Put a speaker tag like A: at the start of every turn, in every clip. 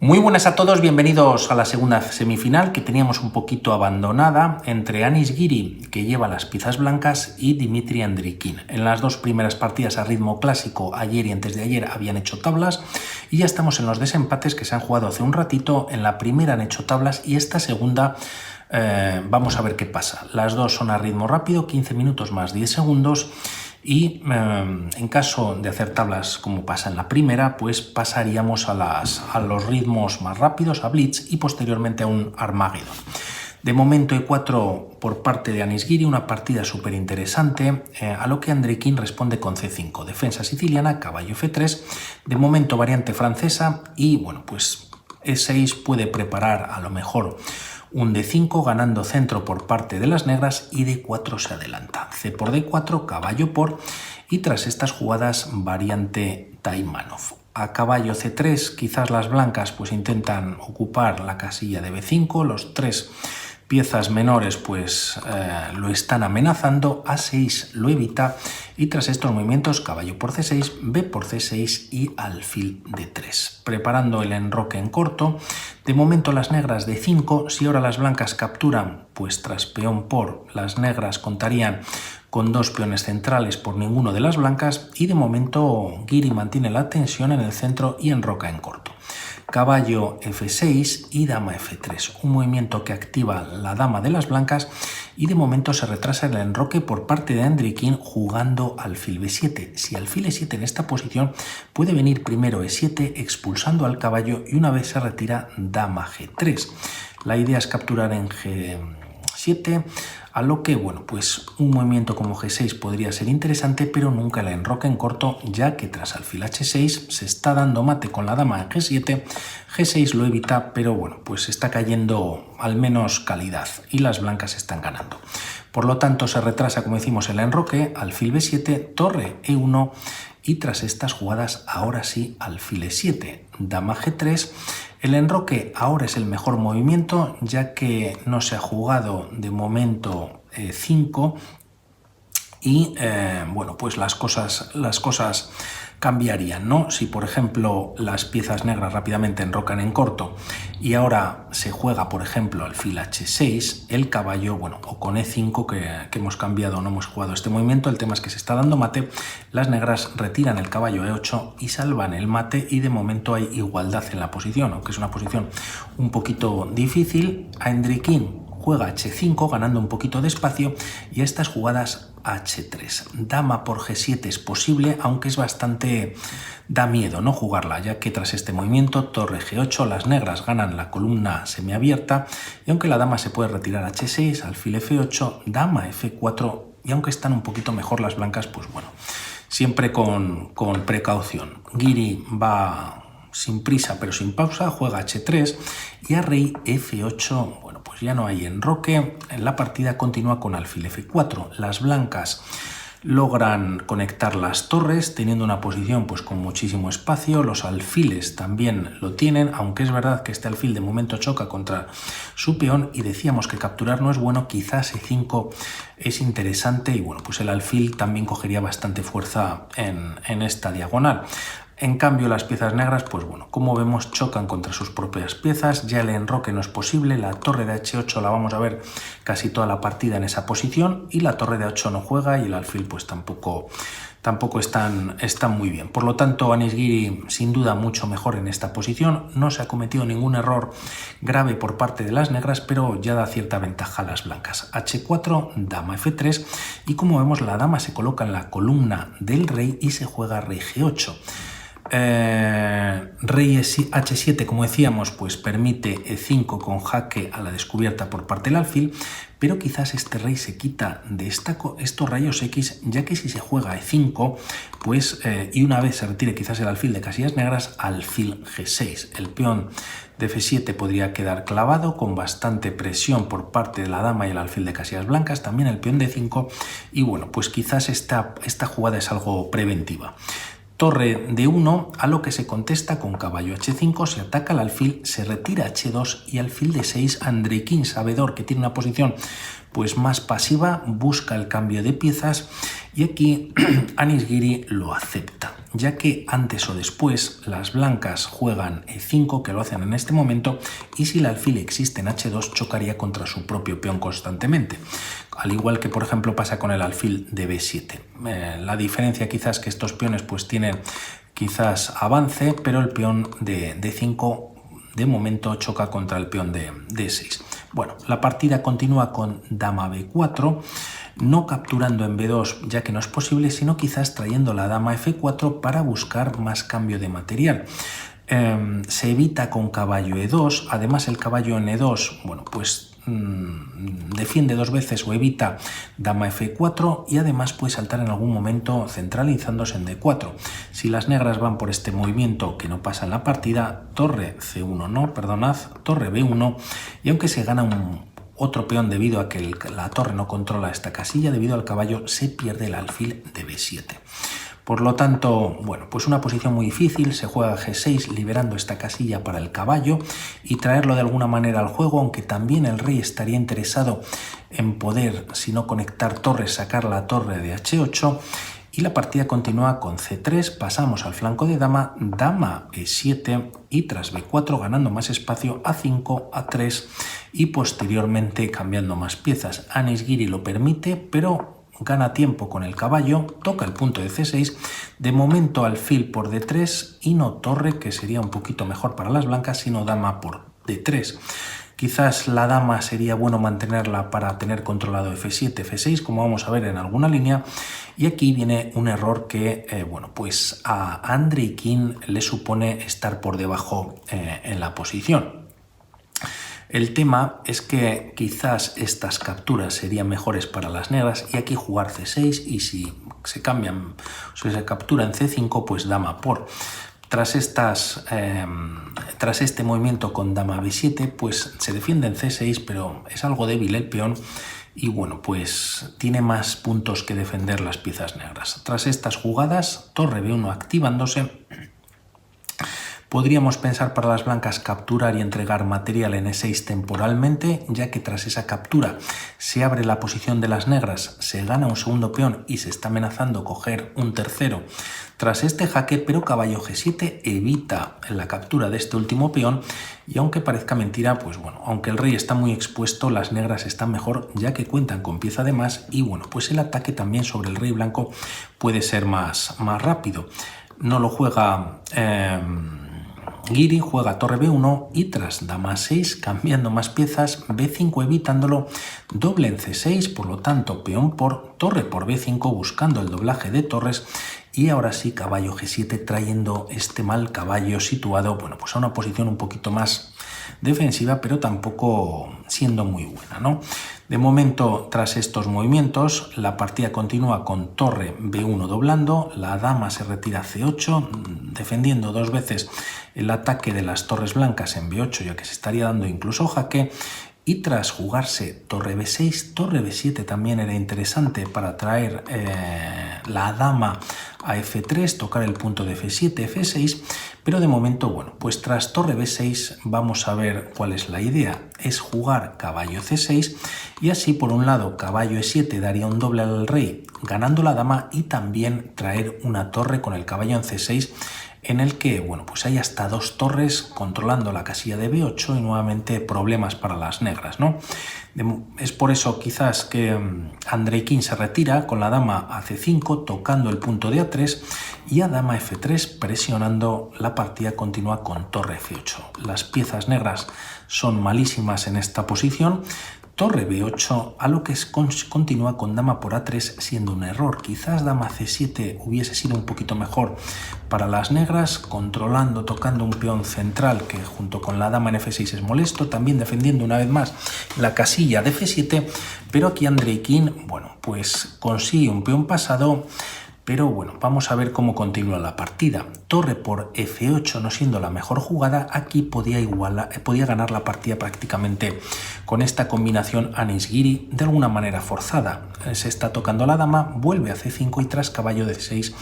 A: Muy buenas a todos, bienvenidos a la segunda semifinal que teníamos un poquito abandonada entre Anis Giri, que lleva las piezas blancas, y Dmitry Andrikin. En las dos primeras partidas a ritmo clásico, ayer y antes de ayer, habían hecho tablas y ya estamos en los desempates que se han jugado hace un ratito. En la primera han hecho tablas y esta segunda vamos a ver qué pasa. Las dos son a ritmo rápido, 15 minutos más 10 segundos. Y en caso de hacer tablas como pasa en la primera, pues pasaríamos a los ritmos más rápidos, a Blitz, y posteriormente a un Armageddon. De momento E4 por parte de Anis Giri, una partida súper interesante, a lo que Andrikin responde con C5, defensa siciliana, caballo F3, de momento variante francesa, y bueno, pues E6 puede preparar a lo mejor un D5 ganando centro por parte de las negras, y D4 se adelanta. C por D4, caballo por, y tras estas jugadas variante Taimanov. A caballo C3 quizás las blancas pues intentan ocupar la casilla de B5, los tres piezas menores pues lo están amenazando. A6 lo evita, y tras estos movimientos caballo por C6, B por C6 y alfil D3. Preparando el enroque en corto, de momento las negras D5, si ahora las blancas capturan, pues tras peón por, las negras contarían con dos peones centrales por ninguno de las blancas, y de momento Giri mantiene la tensión en el centro y enroca en corto. Caballo F6 y dama F3, un movimiento que activa la dama de las blancas, y de momento se retrasa el enroque por parte de Andrikin jugando alfil B7. Si alfil E7 en esta posición, puede venir primero E7 expulsando al caballo, y una vez se retira dama G3. La idea es capturar en G7, a lo que, bueno, pues un movimiento como G6 podría ser interesante, pero nunca el enroque en corto, ya que tras alfil H6 se está dando mate con la dama en G7, G6 lo evita, pero bueno, pues está cayendo al menos calidad y las blancas están ganando. Por lo tanto, se retrasa, como decimos, el enroque, alfil B7, torre E1, y tras estas jugadas, ahora sí, alfil E7, dama G3. El enroque ahora es el mejor movimiento, ya que no se ha jugado de momento 5, y bueno, pues las cosas cambiarían, ¿no? Si por ejemplo las piezas negras rápidamente enrocan en corto y ahora se juega, por ejemplo, alfil H6, el caballo, bueno, o con E5 que hemos cambiado, no hemos jugado este movimiento, el tema es que se está dando mate, las negras retiran el caballo E8 y salvan el mate, y de momento hay igualdad en la posición, aunque es una posición un poquito difícil. Andrikin juega H5 ganando un poquito de espacio, y a estas jugadas H3. Dama por G7 es posible, aunque es bastante... da miedo no jugarla, ya que tras este movimiento torre G8 las negras ganan la columna semiabierta, y aunque la dama se puede retirar H6, alfil F8, dama F4, y aunque están un poquito mejor las blancas, pues bueno, siempre con precaución. Giri va sin prisa pero sin pausa, juega H3 y a rey F8, bueno, pues ya no hay enroque, la partida continúa con alfil F4. Las blancas logran conectar las torres teniendo una posición pues con muchísimo espacio, los alfiles también lo tienen, aunque es verdad que este alfil de momento choca contra su peón, y decíamos que capturar no es bueno, quizás E5 es interesante, y bueno, pues el alfil también cogería bastante fuerza en esta diagonal. En cambio, las piezas negras, pues bueno, como vemos, chocan contra sus propias piezas, ya el enroque no es posible, la torre de H8 la vamos a ver casi toda la partida en esa posición, y la torre de A8 no juega, y el alfil pues tampoco están muy bien. Por lo tanto, Anis Giri sin duda mucho mejor en esta posición, no se ha cometido ningún error grave por parte de las negras, pero ya da cierta ventaja a las blancas. H4, dama F3, y como vemos la dama se coloca en la columna del rey y se juega rey G8. Rey H7, como decíamos, pues permite E5 con jaque a la descubierta por parte del alfil, pero quizás este rey se quita de estos rayos X, ya que si se juega E5, pues y una vez se retire quizás el alfil de casillas negras, alfil G6. El peón de F7 podría quedar clavado con bastante presión por parte de la dama y el alfil de casillas blancas, también el peón de 5, y bueno, pues quizás esta jugada es algo preventiva. Torre de 1, a lo que se contesta con caballo H5, se ataca al alfil, se retira H2 y alfil de 6. Andrikin, sabedor que tiene una posición pues más pasiva, busca el cambio de piezas y aquí Anis Giri lo acepta, ya que antes o después las blancas juegan E5, que lo hacen en este momento, y si el alfil existe en H2 chocaría contra su propio peón constantemente, al igual que por ejemplo pasa con el alfil de B7. La diferencia quizás que estos peones pues tienen quizás avance, pero el peón de D5 de momento choca contra el peón de D6. Bueno, la partida continúa con dama B4, no capturando en B2 ya que no es posible, sino quizás trayendo la dama F4 para buscar más cambio de material. Se evita con caballo E2, además el caballo en E2, bueno, pues defiende dos veces o evita dama F4 y además puede saltar en algún momento centralizándose en D4. Si las negras van por este movimiento que no pasa en la partida, torre C1, no, perdonad, torre B1, y aunque se gana otro peón debido a que la torre no controla esta casilla, debido al caballo se pierde el alfil de B7. Por lo tanto, bueno, pues una posición muy difícil, se juega G6 liberando esta casilla para el caballo y traerlo de alguna manera al juego, aunque también el rey estaría interesado en poder, si no conectar torres, sacar la torre de H8 y la partida continúa con C3, pasamos al flanco de dama, dama E7 y tras B4 ganando más espacio A5, A3 y posteriormente cambiando más piezas. Anis Giri lo permite, pero gana tiempo con el caballo, toca el punto de C6, de momento alfil por D3 y no torre, que sería un poquito mejor para las blancas, sino dama por D3. Quizás la dama sería bueno mantenerla para tener controlado F7, F6, como vamos a ver en alguna línea, y aquí viene un error que, bueno, pues a Andreikin le supone estar por debajo en la posición. El tema es que quizás estas capturas serían mejores para las negras y aquí jugar C6 y si se cambian, o sea, se captura en C5, pues dama por. Tras este movimiento con dama B7, pues se defiende en C6, pero es algo débil el peón y bueno, pues tiene más puntos que defender las piezas negras. Tras estas jugadas, torre B1 activándose, podríamos pensar para las blancas capturar y entregar material en E6 temporalmente, ya que tras esa captura se abre la posición de las negras, se gana un segundo peón y se está amenazando coger un tercero tras este jaque, pero caballo G7 evita la captura de este último peón y aunque parezca mentira, pues bueno, aunque el rey está muy expuesto, las negras están mejor ya que cuentan con pieza de más y bueno, pues el ataque también sobre el rey blanco puede ser más rápido. No lo juega Giri, juega torre B1 y tras dama 6 cambiando más piezas, B5 evitándolo, doble en C6, por lo tanto peón por torre por B5 buscando el doblaje de torres y ahora sí caballo G7 trayendo este mal caballo situado, bueno, pues a una posición un poquito más defensiva, pero tampoco siendo muy buena, ¿no? De momento, tras estos movimientos, la partida continúa con torre B1 doblando, la dama se retira a C8, defendiendo dos veces el ataque de las torres blancas en B8, ya que se estaría dando incluso jaque, y tras jugarse torre B6, torre B7 también era interesante para traer la dama a F3, tocar el punto de F7, F6, pero de momento, bueno, pues tras torre B6 vamos a ver cuál es la idea, es jugar caballo C6 y así por un lado caballo E7 daría un doble al rey ganando la dama y también traer una torre con el caballo en C6 en el que, bueno, pues hay hasta dos torres controlando la casilla de B8 y nuevamente problemas para las negras, ¿no? Es por eso quizás que Andreikin se retira con la dama a C5 tocando el punto de A3 y a dama F3 presionando. La partida continúa con torre F8. Las piezas negras son malísimas en esta posición. Torre B8, a lo que continúa con dama por A3 siendo un error. Quizás dama C7 hubiese sido un poquito mejor para las negras, controlando, tocando un peón central que junto con la dama en F6 es molesto, también defendiendo una vez más la casilla de F7, pero aquí Andreikin, bueno, pues consigue un peón pasado. Pero bueno, vamos a ver cómo continúa la partida. Torre por F8 no siendo la mejor jugada, aquí podía ganar la partida prácticamente con esta combinación Anis Giri de alguna manera forzada. Se está tocando la dama, vuelve a C5 y tras caballo de 6,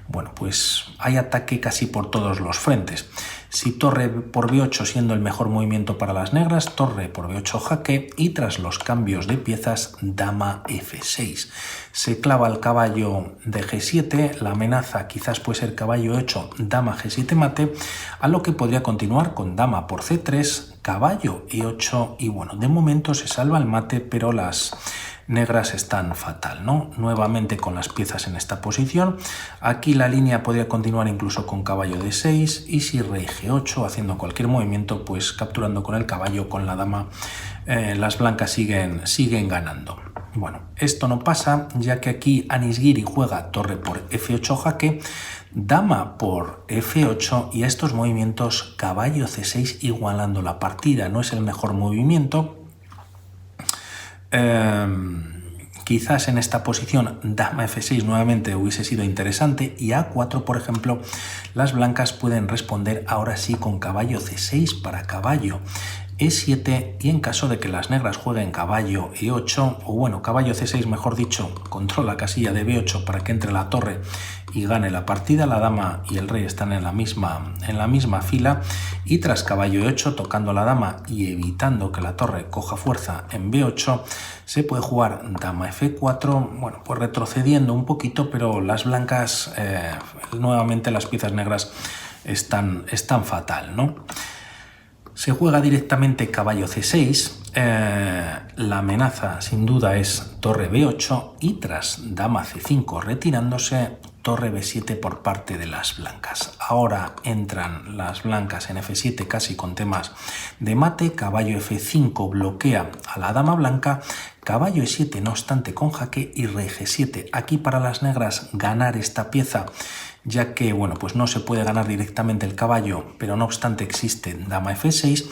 A: bueno, pues hay ataque casi por todos los frentes. Si torre por b8 siendo el mejor movimiento para las negras, torre por b8 jaque y tras los cambios de piezas, dama f6. Se clava el caballo de g7, la amenaza quizás puede ser caballo 8, dama g7 mate, a lo que podría continuar con dama por c3, caballo e8 y bueno, de momento se salva el mate, pero las negras están fatal, ¿no? Nuevamente con las piezas en esta posición. Aquí la línea podría continuar incluso con caballo d6 y si rey g8 haciendo cualquier movimiento, pues capturando con el caballo, con la dama, las blancas siguen ganando. Bueno, esto no pasa ya que aquí Anis Giri juega torre por f8 jaque, dama por f8 y a estos movimientos caballo c6 igualando la partida. No es el mejor movimiento. Quizás en esta posición dama f6 nuevamente hubiese sido interesante y a4 por ejemplo las blancas pueden responder ahora sí con caballo c6 para caballo e7 y en caso de que las negras jueguen caballo e8 o bueno caballo c6 mejor dicho, controla la casilla de b8 para que entre la torre y gane la partida, la dama y el rey están en la misma fila y tras caballo e8 tocando la dama y evitando que la torre coja fuerza en b8 se puede jugar dama f4, bueno pues retrocediendo un poquito pero las blancas nuevamente las piezas negras están fatal, ¿no? Se juega directamente caballo c6, la amenaza sin duda es torre b8 y tras dama c5 retirándose, torre b7 por parte de las blancas. Ahora entran las blancas en f7 casi con temas de mate, caballo f5 bloquea a la dama blanca, caballo e7 no obstante con jaque y rey g7. Aquí para las negras ganar esta pieza ya que bueno pues no se puede ganar directamente el caballo, pero no obstante existe dama f6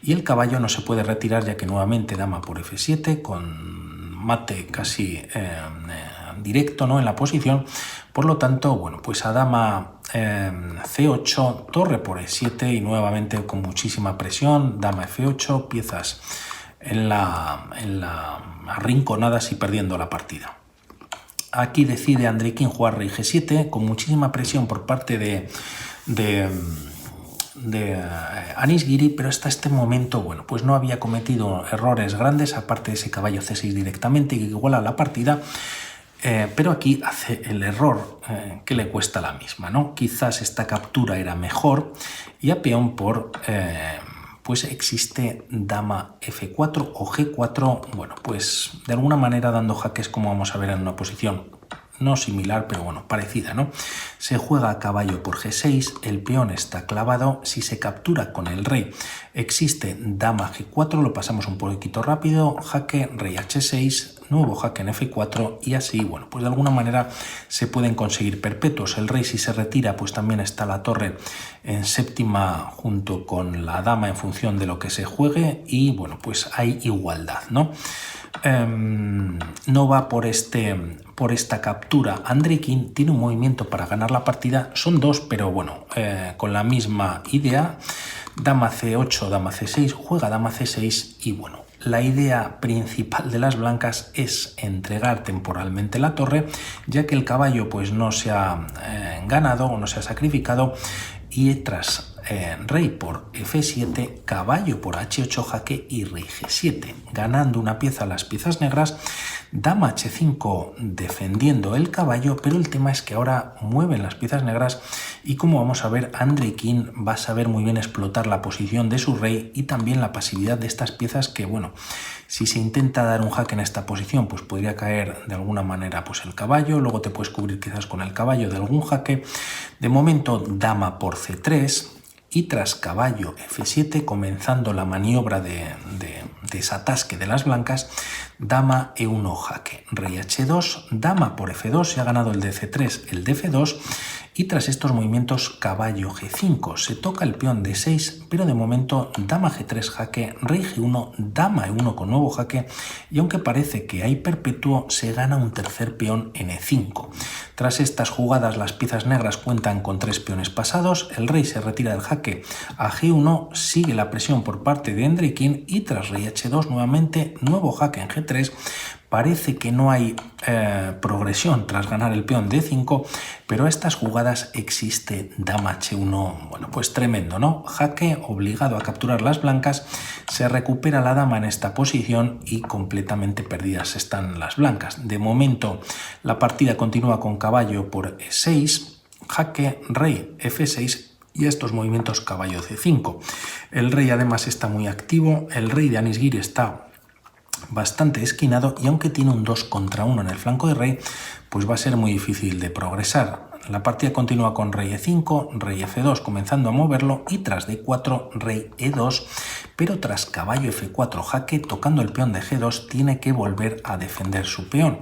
A: y el caballo no se puede retirar ya que nuevamente dama por f7 con mate casi directo, ¿no? En la posición, por lo tanto bueno pues a dama c8, torre por e7 y nuevamente con muchísima presión, dama f8, piezas en la arrinconadas y perdiendo la partida. Aquí decide Andrikin jugar rey g7 con muchísima presión por parte de Anis Giri, pero hasta este momento bueno pues no había cometido errores grandes aparte de ese caballo c6 directamente que iguala la partida, pero aquí hace el error que le cuesta la misma, ¿no? Quizás esta captura era mejor y a peón por pues existe dama f4 o g4, bueno pues de alguna manera dando jaques como vamos a ver en una posición no similar pero bueno parecida, ¿no? Se juega caballo por g6, el peón está clavado, si se captura con el rey existe dama g4, lo pasamos un poquito rápido, jaque, rey h6, nuevo jaque en f4 y así, bueno, pues de alguna manera se pueden conseguir perpetuos. El rey si se retira pues también está la torre en séptima junto con la dama en función de lo que se juegue y bueno pues hay igualdad, ¿no? No va por esta captura. Andrikin tiene un movimiento para ganar la partida, son dos pero bueno con la misma idea, dama c8, dama c6, juega dama c6 y bueno la idea principal de las blancas es entregar temporalmente la torre ya que el caballo pues no se ha ganado o no se ha sacrificado y tras rey por f7, caballo por h8 jaque y rey g7, ganando una pieza a las piezas negras, dama h5 defendiendo el caballo, pero el tema es que ahora mueven las piezas negras y como vamos a ver Andrikin va a saber muy bien explotar la posición de su rey y también la pasividad de estas piezas que bueno, si se intenta dar un jaque en esta posición pues podría caer de alguna manera pues el caballo, luego te puedes cubrir quizás con el caballo de algún jaque, de momento dama por c3 y tras caballo f7 comenzando la maniobra de desatasque de las blancas, dama e1 jaque, rey h2, dama por f2, se ha ganado el de c3, el de f2 y tras estos movimientos caballo g5, se toca el peón d6, pero de momento dama g3 jaque, rey g1, dama e1 con nuevo jaque y aunque parece que hay perpetuo, se gana un tercer peón en e5. Tras estas jugadas las piezas negras cuentan con 3 peones pasados, el rey se retira del jaque a g1, sigue la presión por parte de Andrikin y tras rey h2 nuevamente nuevo jaque en g3 Parece que no hay progresión tras ganar el peón D5, pero a estas jugadas existe dama H1, bueno, pues tremendo, ¿no? Jaque obligado a capturar las blancas, se recupera la dama en esta posición y completamente perdidas están las blancas. De momento la partida continúa con caballo por E6, jaque, rey, F6 y estos movimientos caballo C5. El rey además está muy activo, el rey de Anish Giri está bastante esquinado y aunque tiene un 2 contra 1 en el flanco de rey, pues va a ser muy difícil de progresar. La partida continúa con rey E5, rey F2 comenzando a moverlo y tras D4 rey E2, pero tras caballo F4 jaque tocando el peón de G2 tiene que volver a defender su peón.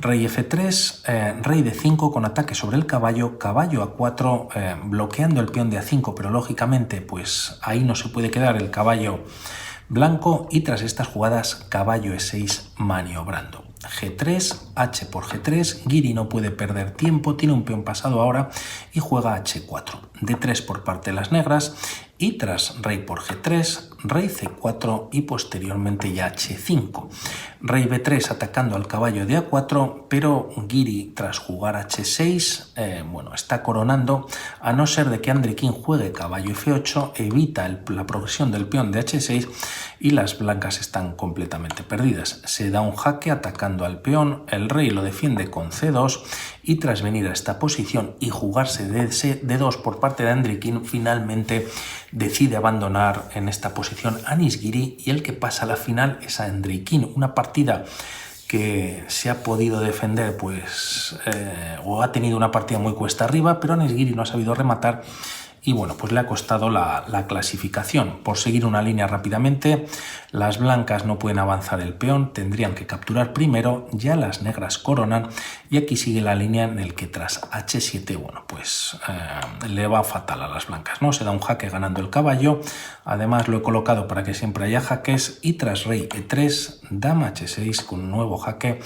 A: Rey F3, rey D5 con ataque sobre el caballo, caballo A4 bloqueando el peón de A5, pero lógicamente pues ahí no se puede quedar el caballo blanco y tras estas jugadas caballo E6 maniobrando. G3, H por G3, Giri no puede perder tiempo, tiene un peón pasado ahora y juega H4, D3 por parte de las negras y tras rey por G3, rey C4 y posteriormente ya H5. Rey B3 atacando al caballo de A4, pero Giri tras jugar H6, bueno, está coronando, a no ser de que Andrikin juegue caballo F8, evita la progresión del peón de H6 y las blancas están completamente perdidas. Se da un jaque atacando al peón, el rey lo defiende con C2 y tras venir a esta posición y jugarse D2 por parte de Andrikin, finalmente decide abandonar en esta posición Anish Giri y el que pasa a la final es Andrikin. Una partida que se ha podido defender pues o ha tenido una partida muy cuesta arriba, pero Anish Giri no ha sabido rematar y bueno, pues le ha costado la clasificación. Por seguir una línea rápidamente, las blancas no pueden avanzar el peón, tendrían que capturar primero, ya las negras coronan y aquí sigue la línea en el que tras H7, bueno, pues le va fatal a las blancas, ¿no? Se da un jaque ganando el caballo, además lo he colocado para que siempre haya jaques y tras rey E3, dama H6 con un nuevo jaque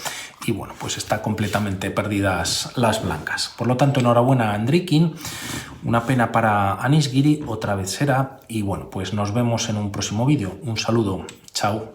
A: y bueno, pues está completamente perdidas las blancas. Por lo tanto, enhorabuena a Andrikin, una pena para Anish Giri, otra vez será y bueno, pues nos vemos en un próximo vídeo. Un saludo, chao.